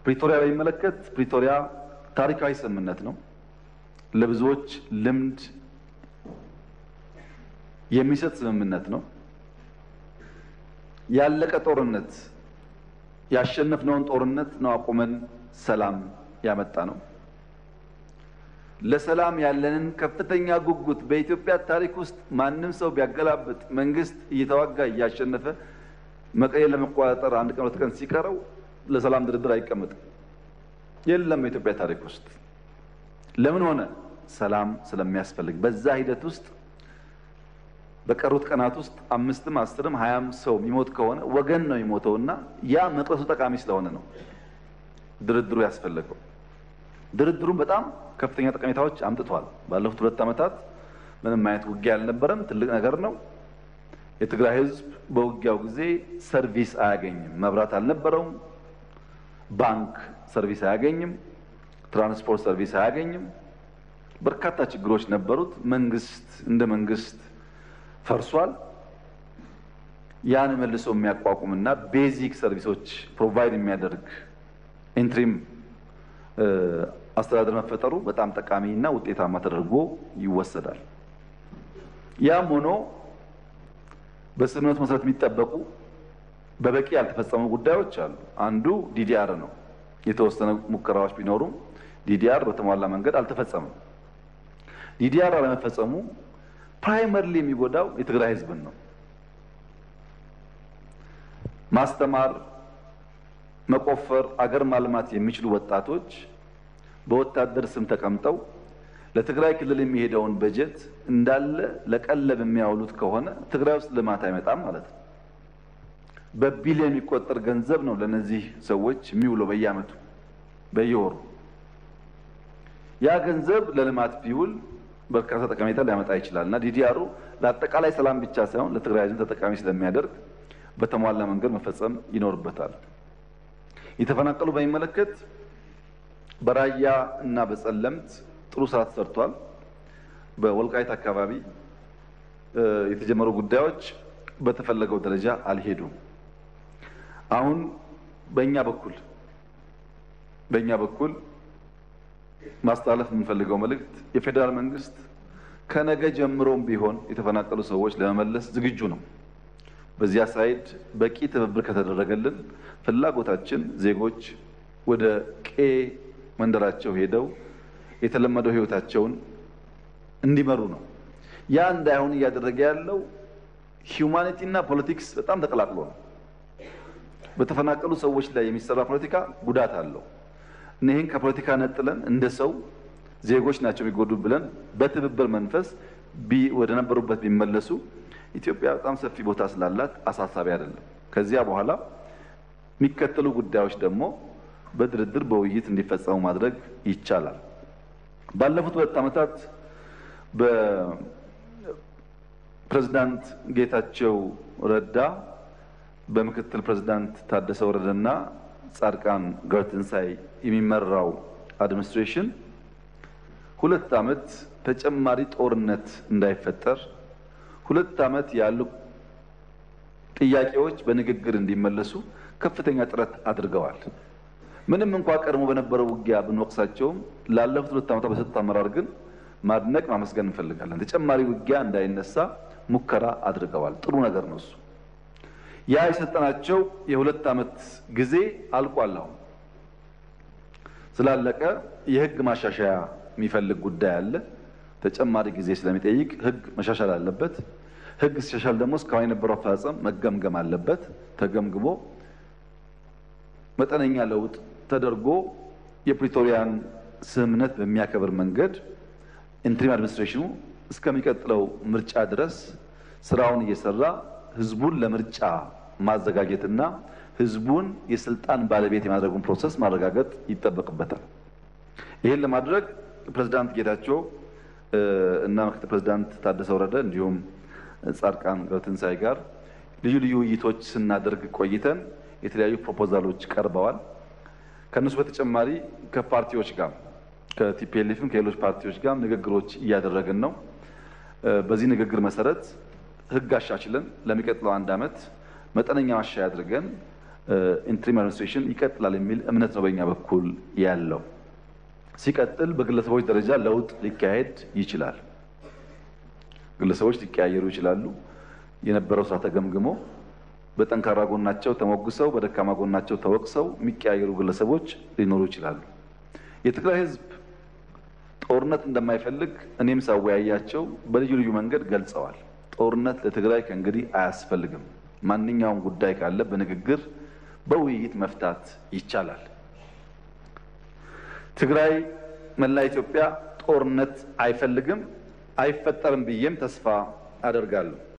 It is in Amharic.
ፕሪቶሪያ በሚመለከት ፕሪቶሪያ ታሪካዊ ስምምነት ነው። ለብዙዎች ልምድ የሚሰጥ ስምምነት ነው። ያለቀ ጦርነት ያሸነፍነውን ጦርነት ነው አቁመን ሰላም ያመጣ ነው። ለሰላም ያለንን ከፍተኛ ጉጉት በኢትዮጵያ ታሪክ ውስጥ ማንም ሰው ቢያገላብጥ መንግስት እየተዋጋ እያሸነፈ መቀሌ ለመቆጣጠር አንድ ቀን ሁለት ቀን ሲቀረው ለሰላም ድርድር አይቀመጥም። የለም በኢትዮጵያ ታሪክ ውስጥ። ለምን ሆነ? ሰላም ስለሚያስፈልግ። በዛ ሂደት ውስጥ በቀሩት ቀናት ውስጥ 5ም 10ም 20ም ሰው የሚሞት ከሆነ ወገን ነው የሚሞተውና ያ መቅረሱ ጠቃሚ ስለሆነ ነው ድርድሩ ያስፈልገው። ድርድሩም በጣም ከፍተኛ ጠቀሜታዎች አምጥቷል። ባለፉት 2 ዓመታት ምንም አይነት ውጊያ አልነበረም። ትልቅ ነገር ነው። የትግራይ ህዝብ በውጊያው ጊዜ ሰርቪስ አያገኝም። መብራት አልነበረውም። ባንክ ሰርቪስ አያገኝም። ትራንስፖርት ሰርቪስ አያገኝም። በርካታ ችግሮች ነበሩት። መንግስት እንደ መንግስት ፈርሷል። ያን መልሶ የሚያቋቁምና ቤዚክ ሰርቪሶች ፕሮቫይድ የሚያደርግ ኢንትሪም አስተዳደር መፈጠሩ በጣም ጠቃሚና ውጤታማ ተደርጎ ይወሰዳል። ያም ሆኖ በስምምነቱ መሰረት የሚጠበቁ በበቂ ያልተፈጸሙ ጉዳዮች አሉ። አንዱ ዲዲአር ነው። የተወሰነ ሙከራዎች ቢኖሩም ዲዲአር በተሟላ መንገድ አልተፈጸመም። ዲዲአር አለመፈጸሙ ፕራይመሪሊ የሚጎዳው የትግራይ ህዝብን ነው። ማስተማር፣ መቆፈር፣ አገር ማልማት የሚችሉ ወጣቶች በወታደር ስም ተቀምጠው ለትግራይ ክልል የሚሄደውን በጀት እንዳለ ለቀለብ የሚያውሉት ከሆነ ትግራይ ውስጥ ልማት አይመጣም ማለት ነው። በቢሊዮን የሚቆጠር ገንዘብ ነው ለነዚህ ሰዎች የሚውለው በየዓመቱ በየወሩ። ያ ገንዘብ ለልማት ቢውል በርካታ ጠቀሜታ ሊያመጣ ይችላልና ዲዲአሩ ለአጠቃላይ ሰላም ብቻ ሳይሆን ለትግራይ ህዝብ ተጠቃሚ ስለሚያደርግ በተሟላ መንገድ መፈጸም ይኖርበታል። የተፈናቀሉ በሚመለከት በራያ እና በጸለምት ጥሩ ስራ ተሰርቷል። በወልቃይት አካባቢ የተጀመሩ ጉዳዮች በተፈለገው ደረጃ አልሄዱም። አሁን በእኛ በኩል ማስተላለፍ የምንፈልገው መልእክት የፌዴራል መንግስት ከነገ ጀምሮም ቢሆን የተፈናቀሉ ሰዎች ለመመለስ ዝግጁ ነው። በዚያ ሳይድ በቂ ትብብር ከተደረገልን ፍላጎታችን ዜጎች ወደ መንደራቸው ሄደው የተለመደው ህይወታቸውን እንዲመሩ ነው። ያ እንዳይሆን እያደረገ ያለው ሂዩማኒቲ እና ፖለቲክስ በጣም ተቀላቅሎ ነው። በተፈናቀሉ ሰዎች ላይ የሚሰራ ፖለቲካ ጉዳት አለው። እነዚህን ከፖለቲካ ነጥለን እንደ ሰው ዜጎች ናቸው የሚጎዱ ብለን በትብብር መንፈስ ወደ ነበሩበት ቢመለሱ ኢትዮጵያ በጣም ሰፊ ቦታ ስላላት አሳሳቢ አይደለም። ከዚያ በኋላ የሚከተሉ ጉዳዮች ደግሞ በድርድር በውይይት እንዲፈጸሙ ማድረግ ይቻላል። ባለፉት 2 ዓመታት በፕሬዝዳንት ጌታቸው ረዳ በምክትል ፕሬዝዳንት ታደሰ ወረደና ጻድቃን ገብረትንሳኤ የሚመራው አድሚኒስትሬሽን 2 ዓመት ተጨማሪ ጦርነት እንዳይፈጠር 2 ዓመት ያሉ ጥያቄዎች በንግግር እንዲመለሱ ከፍተኛ ጥረት አድርገዋል። ምንም እንኳን ቀድሞ በነበረው ውጊያ ብንወቅሳቸውም ላለፉት 2 ዓመታት በሰጡት አመራር ግን ማድነቅ ማመስገን እንፈልጋለን። ተጨማሪ ውጊያ እንዳይነሳ ሙከራ አድርገዋል። ጥሩ ነገር ነው እሱ። ያ የሰጠናቸው የ2 ዓመት ጊዜ አልቋል። አሁን ስላለቀ የህግ ማሻሻያ የሚፈልግ ጉዳይ አለ። ተጨማሪ ጊዜ ስለሚጠይቅ ህግ መሻሻል አለበት። ህግ ሲሻሻል ደግሞ እስካሁን የነበረው አፈጻጸም መገምገም አለበት። ተገምግሞ መጠነኛ ለውጥ ተደርጎ የፕሪቶሪያን ስምምነት በሚያከብር መንገድ ኢንትሪም አድሚኒስትሬሽኑ እስከሚቀጥለው ምርጫ ድረስ ስራውን እየሰራ ህዝቡን ለምርጫ ማዘጋጀትና ህዝቡን የስልጣን ባለቤት የማድረጉን ፕሮሰስ ማረጋገጥ ይጠበቅበታል። ይሄን ለማድረግ ፕሬዝዳንት ጌታቸው እና ምክትል ፕሬዝዳንት ታደሰ ወረደ እንዲሁም ጻድቃን ገብረትንሳኤ ጋር ልዩ ውይይቶች ስናደርግ ቆይተን የተለያዩ ፕሮፖዛሎች ቀርበዋል። ከነሱ በተጨማሪ ከፓርቲዎች ጋር ከቲፒኤልኤፍም ከሌሎች ፓርቲዎች ጋር ንግግሮች እያደረግን ነው። በዚህ ንግግር መሰረት ህግ አሻሽለን ለሚቀጥለው 1 ዓመት መጠነኛ ማሻሻያ አድርገን ኢንትሪም አድሚኒስትሬሽን ይቀጥላል የሚል እምነት ነው በእኛ በኩል ያለው። ሲቀጥል በግለሰቦች ደረጃ ለውጥ ሊካሄድ ይችላል። ግለሰቦች ሊቀያየሩ ይችላሉ። የነበረው ስራ ተገምግሞ በጠንካራ ጎናቸው ተሞግሰው በደካማ ጎናቸው ተወቅሰው የሚቀያየሩ ግለሰቦች ሊኖሩ ይችላሉ። የትግራይ ህዝብ ጦርነት እንደማይፈልግ እኔም ሳወያያቸው በልዩ ልዩ መንገድ ገልጸዋል። ጦርነት ለትግራይ ከእንግዲህ አያስፈልግም። ማንኛውም ጉዳይ ካለ በንግግር በውይይት መፍታት ይቻላል። ትግራይ መላ ኢትዮጵያ ጦርነት አይፈልግም፣ አይፈጠርም ብዬም ተስፋ አደርጋለሁ።